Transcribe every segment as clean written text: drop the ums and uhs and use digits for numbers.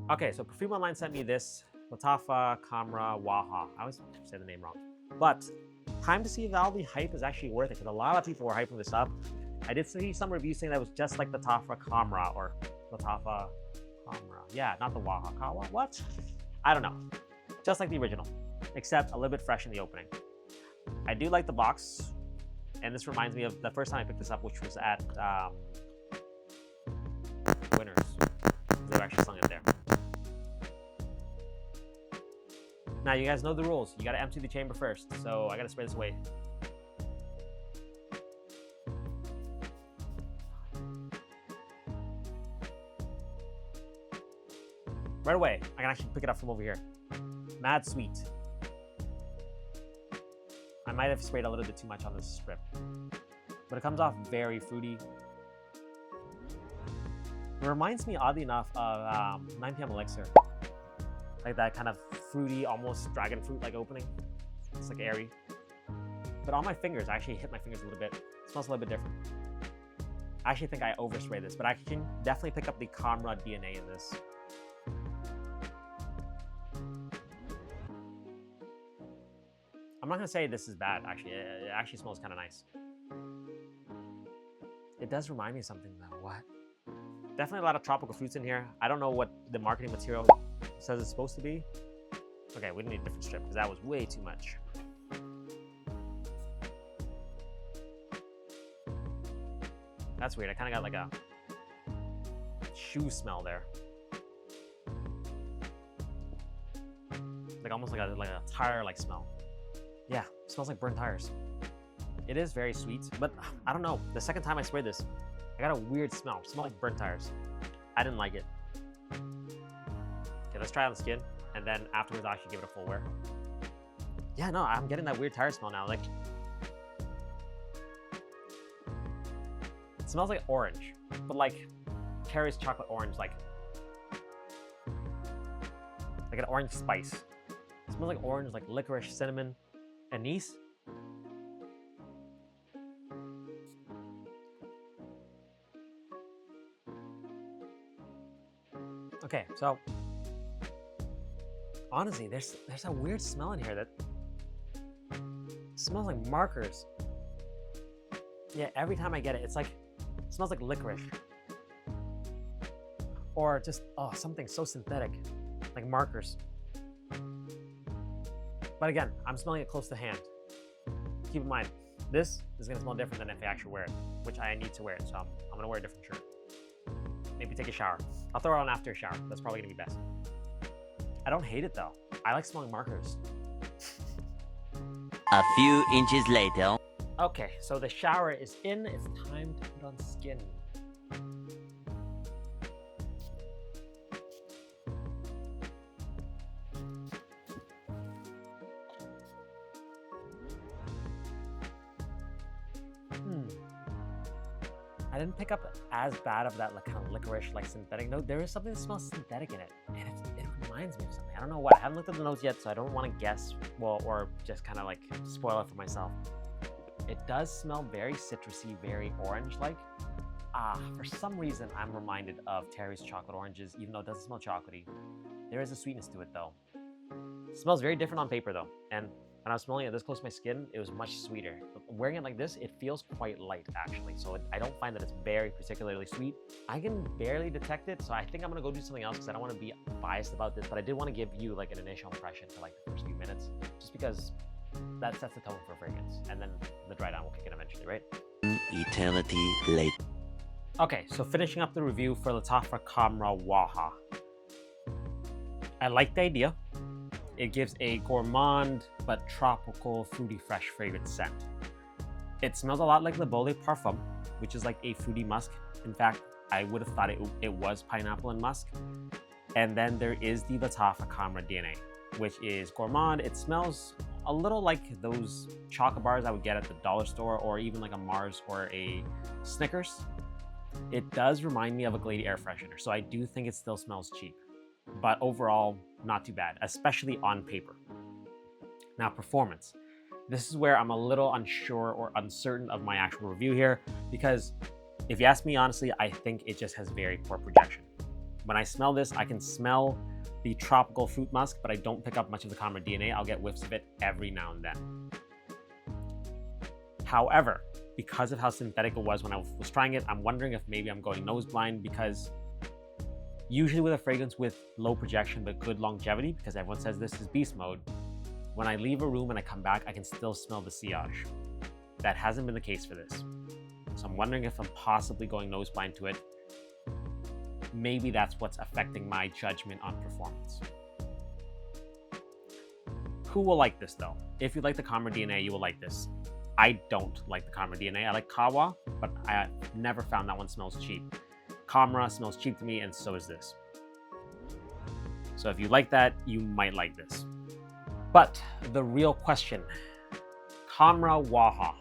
Okay, so Perfume Online sent me this Lattafa Khamra WAHA. I always say the name wrong. But time to see if all the hype is actually worth it, because a lot of people were hyping this up. I did see some reviews saying that it was just like the Lattafa Khamra or Lattafa Khamra. Yeah, not the WAHA. Kawa? What? I don't know. Just like the original, except a little bit fresh in the opening. I do like the box, and this reminds me of the first time I picked this up, which was at Winners. They were actually selling it there. Now, you guys know the rules. You gotta empty the chamber first, so I gotta spray this away. Right away, I can actually pick it up from over here. Mad sweet. I might have sprayed a little bit too much on this strip, but it comes off very fruity. It reminds me, oddly enough, of 9 PM Elixir. Like that kind of fruity, almost dragon fruit-like opening. It's like airy. But on my fingers, I actually hit my fingers a little bit. It smells a little bit different. I actually think I overspray this, but I can definitely pick up the Khamrah DNA in this. I'm not gonna say this is bad, actually. It actually smells kind of nice. It does remind me of something though. What? Definitely a lot of tropical fruits in here. I don't know what the marketing material says it's supposed to be. Okay, we need a different strip because that was way too much. That's weird. I kind of got like a shoe smell there. Like almost like a tire-like smell. Yeah, it smells like burnt tires. It is very sweet, but I don't know. The second time I sprayed this, I got a weird smell. It smelled like burnt tires. I didn't like it. Okay, let's try it on the skin, and then afterwards I'll actually give it a full wear. Yeah, no, I'm getting that weird tire smell now. Like, it smells like orange, but like Terry's chocolate orange, like an orange spice. It smells like orange, like licorice, cinnamon, anise. Okay, so honestly, there's a weird smell in here that smells like markers. Yeah, every time I get it, it's like, it smells like licorice. Or just, oh, something so synthetic, like markers. But again, I'm smelling it close to hand. Keep in mind, this is gonna smell different than if I actually wear it, which I need to wear it, so I'm gonna wear a different shirt. Maybe take a shower. I'll throw it on after a shower. That's probably gonna be best. I don't hate it though. I like smelling markers. A few inches later. Okay, so the shower is in. It's time to put on skin. I didn't pick up as bad of that like kind of licorice, like synthetic note. There is something that smells synthetic in it, and it reminds me of something. I don't know what. I haven't looked at the notes yet, so I don't want to guess, well, or just kind of like spoil it for myself. It does smell very citrusy, very orange-like. For some reason, I'm reminded of Terry's chocolate oranges, even though it doesn't smell chocolatey. There is a sweetness to it, though. It smells very different on paper, though, and when I was smelling it this close to my skin, it was much sweeter. But wearing it like this, it feels quite light, actually. So I don't find that it's very particularly sweet. I can barely detect it, so I think I'm gonna go do something else because I don't want to be biased about this, but I did want to give you like an initial impression for like the first few minutes, just because that sets the tone for a fragrance, and then the dry down will kick in eventually, right? Eternity later. Okay, so finishing up the review for Lattafa Khamra WAHA. I like the idea. It gives a gourmand but tropical, fruity, fresh fragrance scent. It smells a lot like Le Boule Parfum, which is like a fruity musk. In fact, I would have thought it was pineapple and musk. And then there is the Lattafa Khamra DNA, which is gourmand. It smells a little like those chocolate bars I would get at the dollar store, or even like a Mars or a Snickers. It does remind me of a Glade air freshener, so I do think it still smells cheap. But overall, not too bad, especially on paper. Now, performance. This is where I'm a little unsure or uncertain of my actual review here, because if you ask me honestly, I think it just has very poor projection. When I smell this, I can smell the tropical fruit musk, but I don't pick up much of the Khamrah DNA. I'll get whiffs of it every now and then. However, because of how synthetic it was when I was trying it, I'm wondering if maybe I'm going nose blind, because usually with a fragrance with low projection but good longevity, because everyone says this is beast mode, when I leave a room and I come back, I can still smell the sillage. That hasn't been the case for this. So I'm wondering if I'm possibly going nose blind to it. Maybe that's what's affecting my judgment on performance. Who will like this though? If you like the Khamrah DNA, you will like this. I don't like the Khamrah DNA. I like Kawa, but I never found that one smells cheap. Khamrah smells cheap to me, and so is this. So if you like that, you might like this. But the real question, Khamrah WAHA.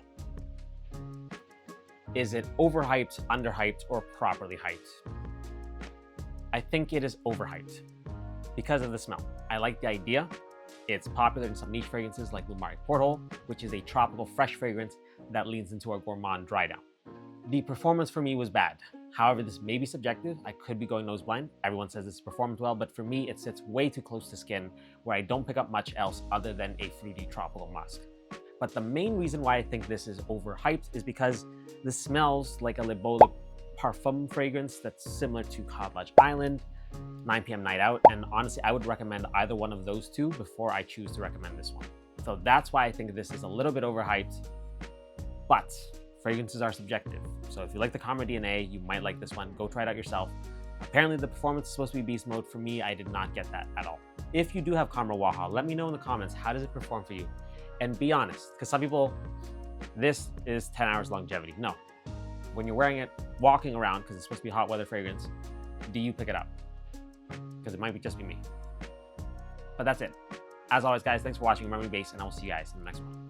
Is it overhyped, underhyped, or properly hyped? I think it is overhyped because of the smell. I like the idea. It's popular in some niche fragrances like Lumari Portal, which is a tropical fresh fragrance that leans into our gourmand dry down. The performance for me was bad. However, this may be subjective. I could be going nose blind. Everyone says this performs well, but for me, it sits way too close to skin where I don't pick up much else other than a fruity tropical musk. But the main reason why I think this is overhyped is because this smells like a Le Beau Parfum fragrance that's similar to Codlodge Island, 9 p.m. Night Out, and honestly, I would recommend either one of those two before I choose to recommend this one. So that's why I think this is a little bit overhyped, but fragrances are subjective. So if you like the Khamrah DNA, you might like this one. Go try it out yourself. Apparently the performance is supposed to be beast mode. For me, I did not get that at all. If you do have Khamrah WAHA, let me know in the comments, how does it perform for you? And be honest, because some people, this is 10 hours longevity. No, when you're wearing it, walking around, because it's supposed to be a hot weather fragrance, do you pick it up? Because it might just be me. But that's it. As always, guys, thanks for watching. Remember, Base, and I will see you guys in the next one.